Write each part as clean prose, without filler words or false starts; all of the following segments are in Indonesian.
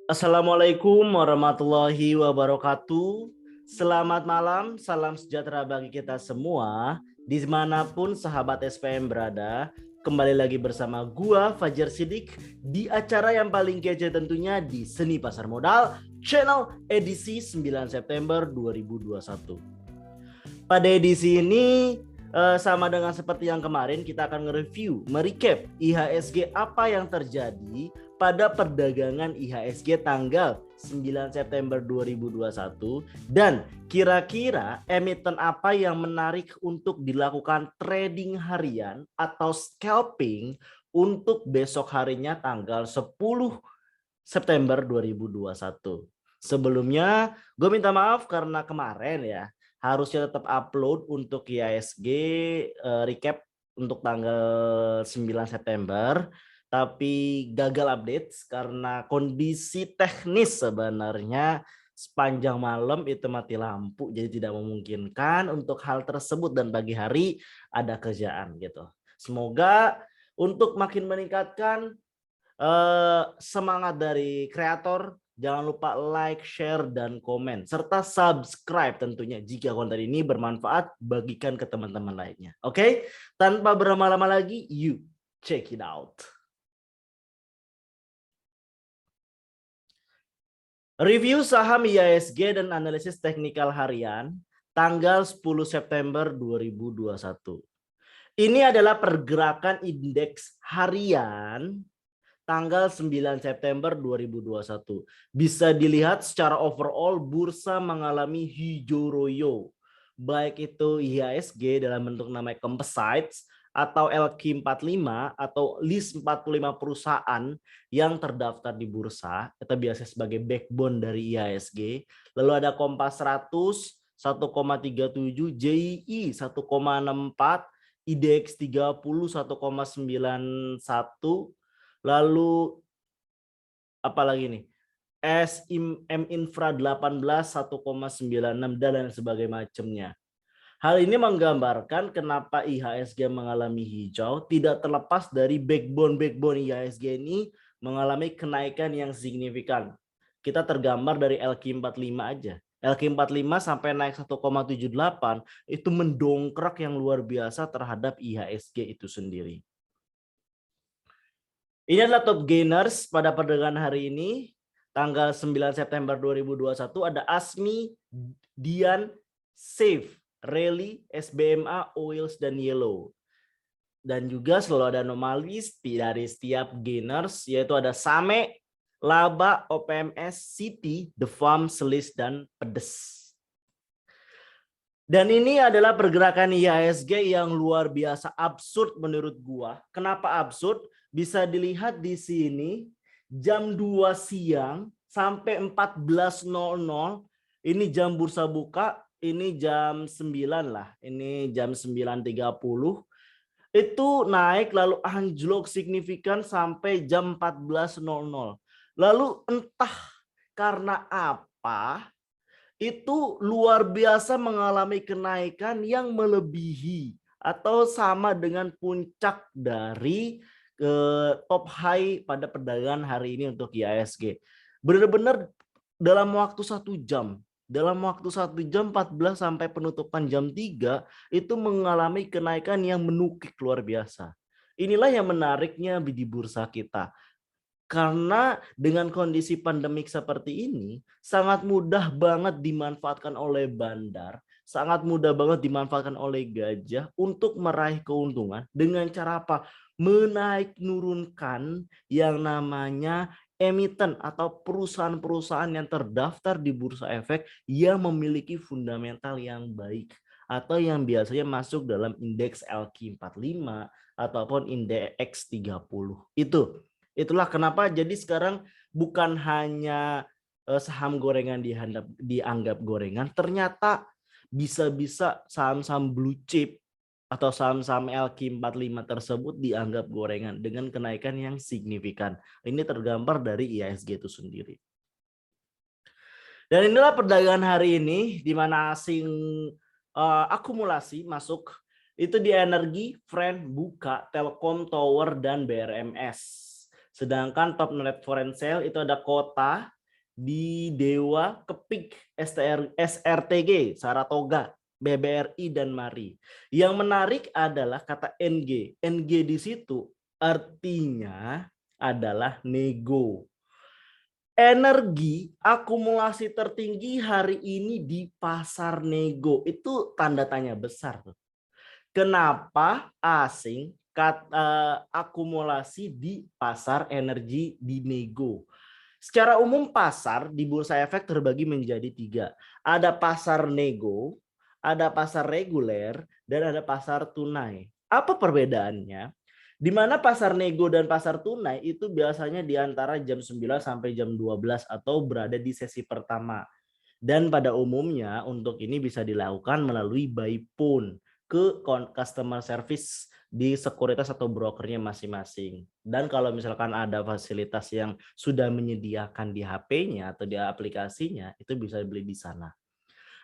Assalamualaikum warahmatullahi wabarakatuh. Selamat malam, salam sejahtera bagi kita semua. Dimanapun sahabat SPM berada, kembali lagi bersama gua Fajar Sidik di acara yang paling kece tentunya di Seni Pasar Modal Channel edisi 9 September 2021. Pada edisi ini sama dengan seperti yang kemarin, kita akan nge-review, merecap IHSG apa yang terjadi pada perdagangan IHSG tanggal 9 September 2021 dan kira-kira emiten apa yang menarik untuk dilakukan trading harian atau scalping untuk besok harinya tanggal 10 September 2021. Sebelumnya gue minta maaf karena kemarin ya harusnya tetap upload untuk IHSG recap untuk tanggal 9 September tapi gagal update karena kondisi teknis sebenarnya sepanjang malam itu mati lampu jadi tidak memungkinkan untuk hal tersebut dan pagi hari ada kerjaan gitu. Semoga untuk makin meningkatkan semangat dari kreator, jangan lupa like, share, dan komen. Serta subscribe tentunya jika konten ini bermanfaat, bagikan ke teman-teman lainnya. Oke, tanpa berlama-lama lagi, you check it out. Review saham IHSG dan analisis teknikal harian tanggal 10 September 2021. Ini adalah pergerakan indeks harian tanggal 9 September 2021. Bisa dilihat secara overall bursa mengalami hijau royo. Baik itu IHSG dalam bentuk namanya composites atau LQ45 atau list 45 perusahaan yang terdaftar di bursa, itu biasa sebagai backbone dari IHSG. Lalu ada Kompas 100 1,37, JII 1,64, IDX 30 1,91, lalu apalagi nih SM Infra 18 1,96 dan lain sebagainya macamnya. Hal ini menggambarkan kenapa IHSG mengalami hijau tidak terlepas dari backbone IHSG ini mengalami kenaikan yang signifikan. Kita tergambar dari LQ45 aja. LQ45 sampai naik 1,78 itu mendongkrak yang luar biasa terhadap IHSG itu sendiri. Ini adalah top gainers pada perdagangan hari ini, tanggal 9 September 2021. Ada Asmi, Dian, Safe, Rally, SBMA, Oils, dan Yellow. Dan juga selalu ada anomalis dari setiap gainers, yaitu ada Same, Laba, OPMS, City, The Farm, Selis, dan Pedes. Dan ini adalah pergerakan IHSG yang luar biasa absurd menurut gua. Kenapa absurd? Bisa dilihat di sini jam 2 siang sampai 14.00. Ini jam bursa buka, ini jam 9 lah. Ini jam 9.30. Itu naik lalu anjlok signifikan sampai jam 14.00. Lalu entah karena apa itu luar biasa mengalami kenaikan yang melebihi atau sama dengan puncak dari top high pada perdagangan hari ini untuk IHSG. Benar-benar dalam waktu 1 jam. Dalam waktu 1 jam 14 sampai penutupan jam 3 itu mengalami kenaikan yang menukik luar biasa. Inilah yang menariknya di bursa kita. Karena dengan kondisi pandemik seperti ini, sangat mudah banget dimanfaatkan oleh bandar, sangat mudah banget dimanfaatkan oleh gajah untuk meraih keuntungan dengan cara apa? Menaik nurunkan yang namanya emiten atau perusahaan-perusahaan yang terdaftar di bursa efek yang memiliki fundamental yang baik atau yang biasanya masuk dalam indeks LQ45 ataupun indeks 30. Itulah kenapa jadi sekarang bukan hanya saham gorengan dianggap gorengan, ternyata bisa-bisa saham-saham blue chip atau saham-saham LQ45 tersebut dianggap gorengan dengan kenaikan yang signifikan. Ini tergambar dari IHSG itu sendiri. Dan inilah perdagangan hari ini di mana asing akumulasi masuk itu di energi, Friend, Buka, Telkom, Tower, dan BRMS. Sedangkan top net foreign sale itu ada Kota, di Dewa, Kepik, SRTG, Saratoga, BBRI, dan Mari. Yang menarik adalah kata NG. NG di situ artinya adalah nego. Energi akumulasi tertinggi hari ini di pasar nego. Itu tanda tanya besar. Kenapa asing akumulasi di pasar energi di nego? Secara umum pasar di bursa efek terbagi menjadi 3. Ada pasar nego, ada pasar reguler, dan ada pasar tunai. Apa perbedaannya? Di mana pasar nego dan pasar tunai itu biasanya di antara jam 9 sampai jam 12 atau berada di sesi pertama. Dan pada umumnya untuk ini bisa dilakukan melalui by phone ke customer service di sekuritas atau brokernya masing-masing. Dan kalau misalkan ada fasilitas yang sudah menyediakan di HP-nya atau di aplikasinya, itu bisa beli di sana.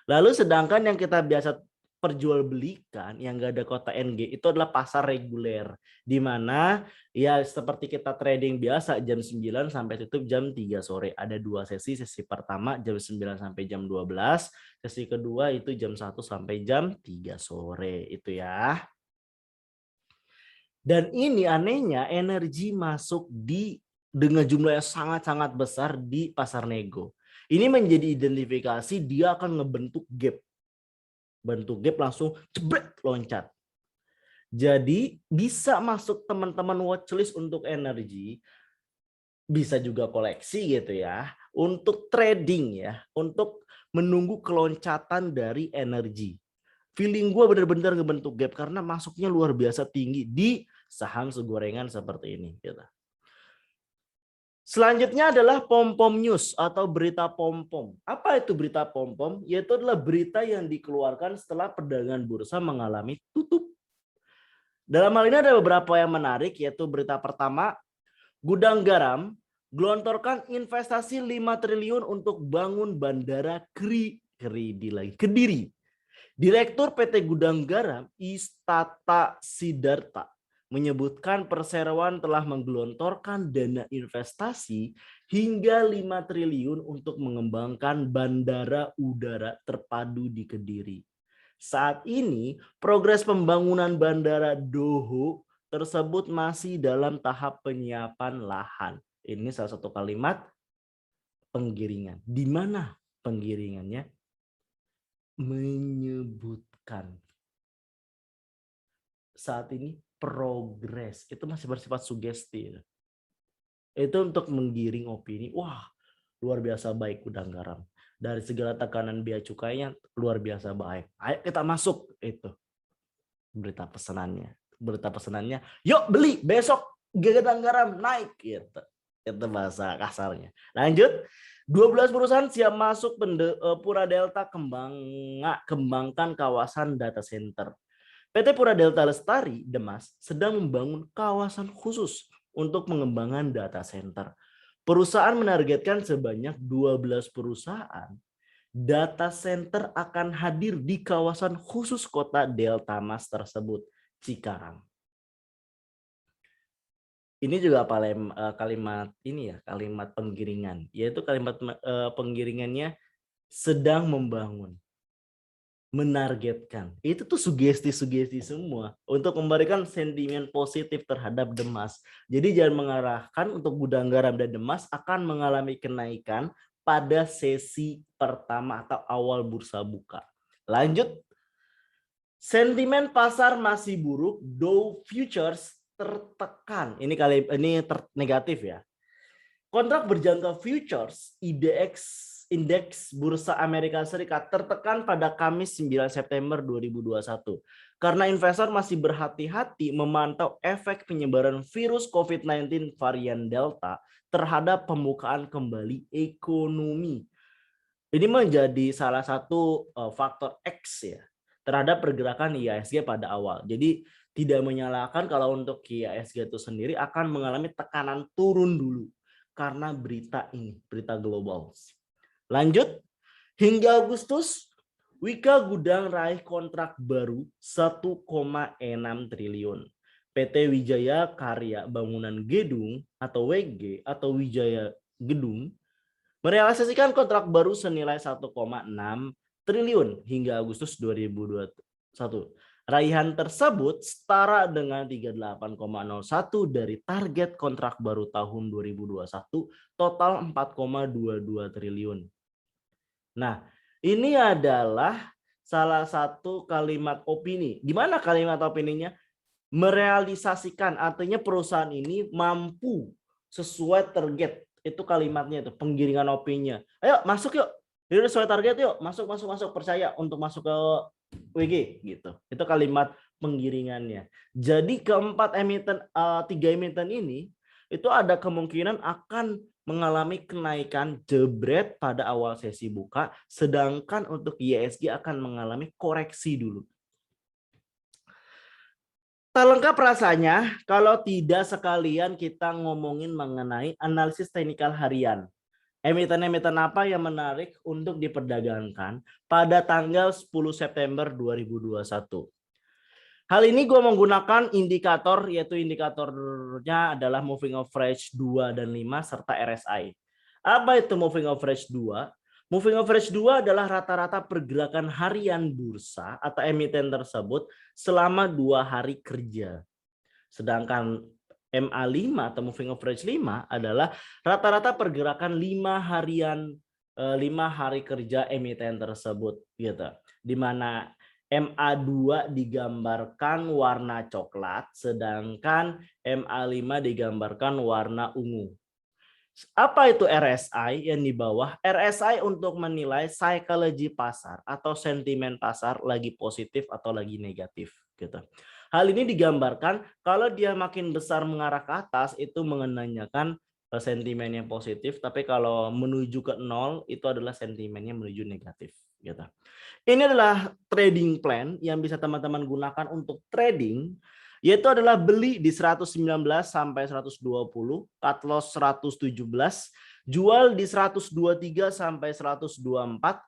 Lalu sedangkan yang kita biasa perjualbelikan yang enggak ada kota NG itu adalah pasar reguler, di mana ya seperti kita trading biasa jam 9 sampai tutup jam 3 sore. Ada 2 sesi, sesi pertama jam 9 sampai jam 12, sesi kedua itu jam 1 sampai jam 3 sore itu ya. Dan ini anehnya energi masuk dengan jumlah yang sangat-sangat besar di pasar nego. Ini menjadi identifikasi dia akan ngebentuk gap. Bentuk gap langsung jebret loncat. Jadi bisa masuk teman-teman watchlist untuk energi, bisa juga koleksi gitu ya, untuk trading ya, untuk menunggu keloncatan dari energi. Feeling gue benar-benar ngebentuk gap karena masuknya luar biasa tinggi di saham segorengan seperti ini. Gitu. Selanjutnya adalah pom-pom news atau berita pom-pom. Apa itu berita pom-pom? Yaitu adalah berita yang dikeluarkan setelah perdagangan bursa mengalami tutup. Dalam hal ini ada beberapa yang menarik, yaitu berita pertama, Gudang Garam gelontorkan investasi 5 triliun untuk bangun bandara Kediri. Direktur PT Gudang Garam Istata Sidarta menyebutkan perseroan telah menggelontorkan dana investasi hingga 5 triliun untuk mengembangkan bandara udara terpadu di Kediri. Saat ini progres pembangunan bandara Doho tersebut masih dalam tahap penyiapan lahan. Ini salah satu kalimat penggiringan. Di mana penggiringannya? Menyebutkan saat ini progres itu masih bersifat sugesti. Itu untuk menggiring opini. Wah, luar biasa baik Gudang Garam. Dari segala tekanan biaya cukainya luar biasa baik. Ayo kita masuk itu. Berita pesanannya. Berita pesanannya, yuk beli besok Gudang Garam naik gitu. Itu bahasa kasarnya. Lanjut. 12 perusahaan siap masuk Pura Delta kembangkan kawasan data center. PT Pura Delta Lestari Demas sedang membangun kawasan khusus untuk pengembangan data center. Perusahaan menargetkan sebanyak 12 perusahaan data center akan hadir di kawasan khusus kota Delta Mas tersebut, Cikarang. Ini juga kalimat ini ya, kalimat penggiringan, yaitu kalimat penggiringannya sedang membangun, menargetkan. Itu tuh sugesti-sugesti semua untuk memberikan sentimen positif terhadap Demas. Jadi jangan mengarahkan untuk Gudang Garam dan Demas akan mengalami kenaikan pada sesi pertama atau awal bursa buka. Lanjut. Sentimen pasar masih buruk, Dow Futures tertekan. Ini negatif ya. Kontrak berjangka futures IDX Indeks Bursa Amerika Serikat tertekan pada Kamis 9 September 2021 karena investor masih berhati-hati memantau efek penyebaran virus COVID-19 varian Delta terhadap pembukaan kembali ekonomi. Ini menjadi salah satu faktor X ya terhadap pergerakan IHSG pada awal. Jadi tidak menyalahkan kalau untuk IHSG itu sendiri akan mengalami tekanan turun dulu karena berita ini, berita global. Lanjut, hingga Agustus, Wika Gudang raih kontrak baru 1,6 triliun. PT Wijaya Karya Bangunan Gedung atau WG atau Wijaya Gedung Merealisasikan kontrak baru senilai 1,6 triliun hingga Agustus 2021. Raihan tersebut setara dengan 38,01 dari target kontrak baru tahun 2021 total 4,22 triliun. Nah, ini adalah salah satu kalimat opini. Gimana kalimat opininya? Merealisasikan, artinya perusahaan ini mampu sesuai target. Itu kalimatnya itu, penggiringan opininya. Ayo masuk yuk. Ini sesuai target yuk, masuk percaya untuk masuk ke WG gitu. Itu kalimat penggiringannya. Jadi keempat emiten, tiga emiten ini itu ada kemungkinan akan mengalami kenaikan jebret pada awal sesi buka, sedangkan untuk IHSG akan mengalami koreksi dulu. Tak lengkap rasanya kalau tidak sekalian kita ngomongin mengenai analisis teknikal harian. Emiten-emiten apa yang menarik untuk diperdagangkan pada tanggal 10 September 2021. Hal ini gue menggunakan indikator, yaitu indikatornya adalah Moving Average 2 dan 5 serta RSI. Apa itu Moving Average 2? Moving Average 2 adalah rata-rata pergerakan harian bursa atau emiten tersebut selama 2 hari kerja. Sedangkan MA5 atau Moving Average 5 adalah rata-rata pergerakan 5 hari kerja emiten tersebut gitu. Di mana MA2 digambarkan warna coklat, sedangkan MA5 digambarkan warna ungu. Apa itu RSI yang di bawah? RSI untuk menilai psikologi pasar atau sentimen pasar lagi positif atau lagi negatif gitu. Hal ini digambarkan kalau dia makin besar mengarah ke atas itu menandakan sentimennya positif, tapi kalau menuju ke nol itu adalah sentimennya menuju negatif gitu. Ini adalah trading plan yang bisa teman-teman gunakan untuk trading, yaitu adalah beli di 119 sampai 120, cut loss 117, jual di 123 sampai 124.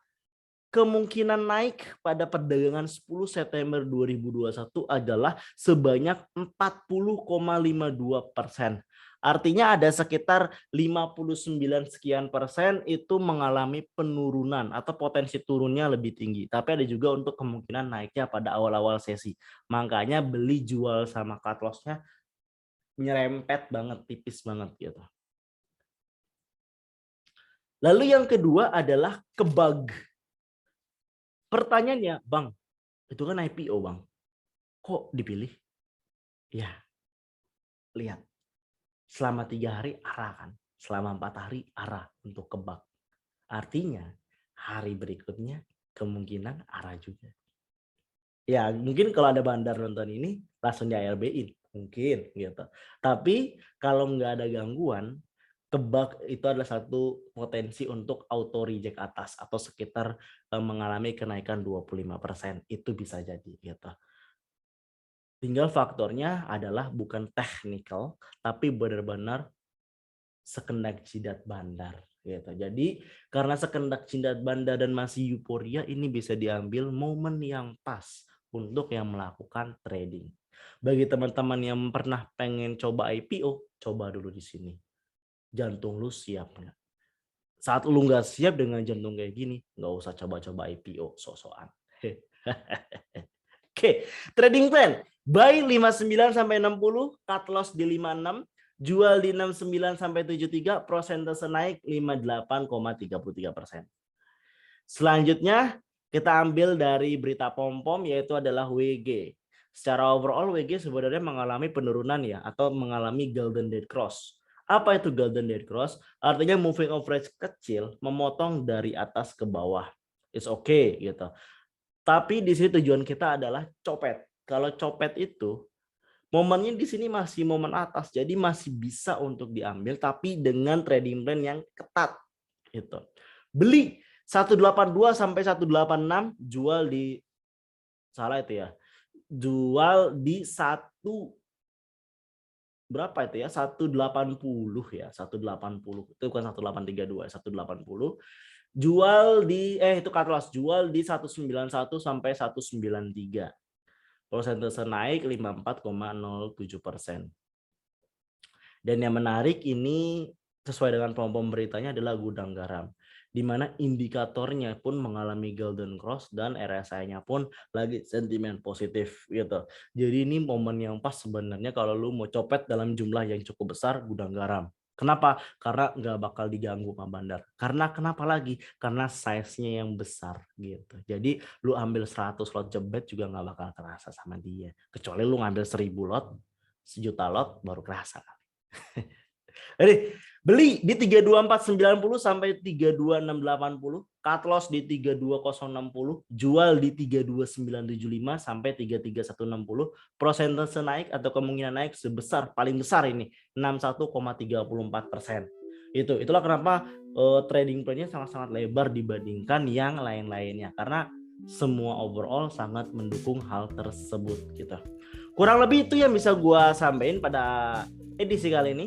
Kemungkinan naik pada perdagangan 10 September 2021 adalah sebanyak 40,52%. Artinya ada sekitar 59 sekian persen itu mengalami penurunan atau potensi turunnya lebih tinggi. Tapi ada juga untuk kemungkinan naiknya pada awal-awal sesi. Makanya beli jual sama cut loss-nya nyerempet banget, tipis banget gitu. Lalu yang kedua adalah kebag. Pertanyaannya, Bang, itu kan IPO, Bang. Kok dipilih? Ya, lihat. Selama 3 hari arah kan. Selama 4 hari arah untuk kebak. Artinya hari berikutnya kemungkinan arah juga. Ya mungkin kalau ada bandar nonton ini langsung di ARB-in. Mungkin gitu. Tapi kalau nggak ada gangguan, kebak itu adalah satu potensi untuk auto reject atas atau sekitar mengalami kenaikan 25%. Itu bisa jadi gitu. Tinggal faktornya adalah bukan technical, tapi benar-benar sekendak jidat bandar. Gitu. Jadi karena sekendak jidat bandar dan masih euforia, ini bisa diambil momen yang pas untuk yang melakukan trading. Bagi teman-teman yang pernah pengen coba IPO, coba dulu di sini. Jantung lu siap nggak? Saat lu nggak siap dengan jantung kayak gini, nggak usah coba-coba IPO sok-sokan. Oke, trading plan. Buy 59 sampai 60, cut loss di 56, jual di 69 sampai 73, persentase naik 58,33%. Selanjutnya kita ambil dari berita pom-pom yaitu adalah WG. Secara overall WG sebenarnya mengalami penurunan ya atau mengalami golden dead cross. Apa itu golden dead cross? Artinya moving average kecil memotong dari atas ke bawah. It's okay gitu. Tapi di sini tujuan kita adalah copet. Kalau copet itu momennya di sini masih momen atas, jadi masih bisa untuk diambil, tapi dengan trading plan yang ketat. Gitu. Beli 182 sampai 186, jual di salah itu ya, jual di berapa itu ya 180 ya 180 itu bukan 1832 180 jual di itu cut loss jual di 191 sampai 193. Persentase naik 54,07%. Dan yang menarik ini sesuai dengan pemberitanya adalah gudang garam, di mana indikatornya pun mengalami golden cross dan RSI-nya pun lagi sentimen positif gitu. Jadi ini momen yang pas sebenarnya kalau lu mau copet dalam jumlah yang cukup besar gudang garam. Kenapa? Karena nggak bakal diganggu sama bandar. Karena kenapa lagi? Karena size-nya yang besar gitu. Jadi lu ambil 100 lot jebet juga nggak bakal terasa sama dia. Kecuali lu ngambil 1000 lot, 1 juta lot baru kerasa. Jadi beli di 32490 sampai 32680, cut loss di 32060, jual di 32975 sampai 33160, prosentase naik atau kemungkinan naik sebesar paling besar ini 61,34%. Itulah kenapa trading plan-nya sangat-sangat lebar dibandingkan yang lain-lainnya karena semua overall sangat mendukung hal tersebut gitu. Kurang lebih itu yang bisa gua sampaikan pada edisi kali ini.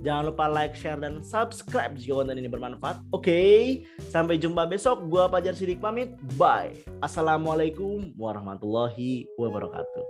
Jangan lupa like, share, dan subscribe jika konten ini bermanfaat. Oke, sampai jumpa besok. Gua Fajar Sidik pamit. Bye. Assalamualaikum warahmatullahi wabarakatuh.